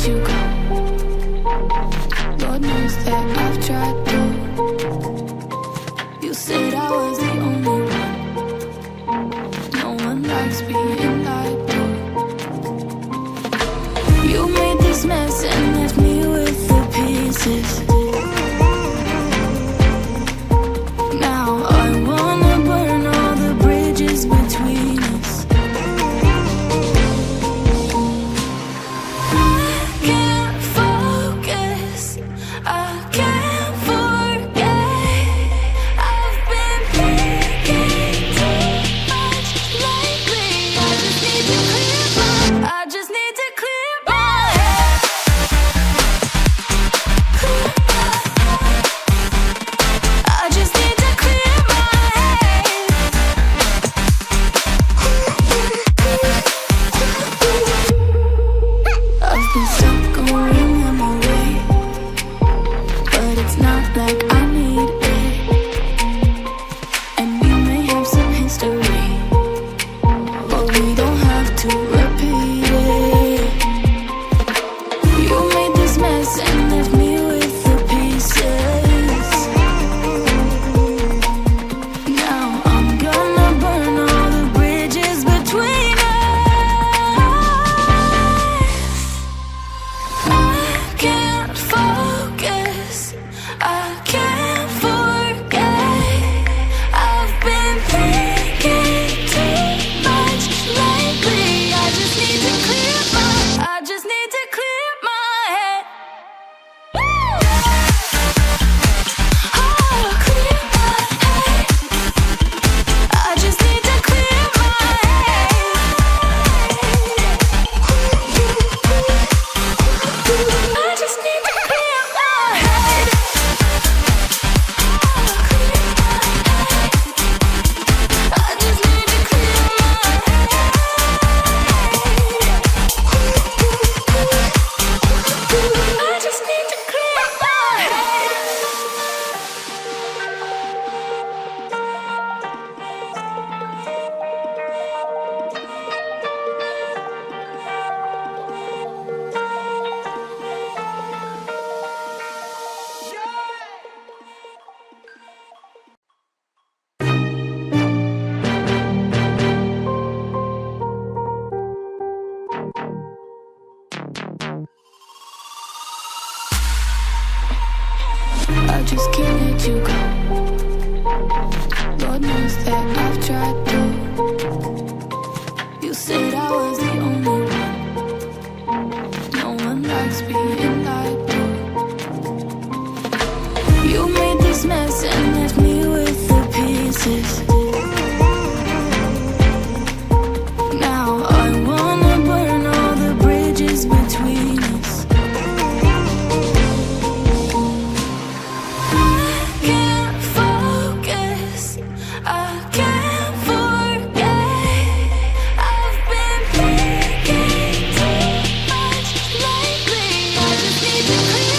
you go. Lord knows that I've tried to. You said I was the only one. No one likes being lied to. You made this mess and left me with the pieces. Now I wanna burn all the bridges between us. I can't focus, I can't forget. I've been thinking too much lately. I just need to clear my head. I just need to clear my head. I've been stuck on memory, but it's not like I need it. And we may have some history, but we don't have to repeat it. You made this mess and left me with the pieces. Now I'm gonna burn all the bridges between us. I can't focus, I can't forget. I've been thinking too much lately. I just need to clear my head. Oh, clear my head. I just need to clear my head. I just need to clear my head. I just need to clear my head. I just need to clear my head. I just can't let you go. Lord knows that I've tried to. You said I was the only one. No one likes being lied to. You made this mess and left me with the pieces. Now I wanna burn all the bridges between us. I can't focus, I can't forget. I've been thinking too much lately. I just need to clear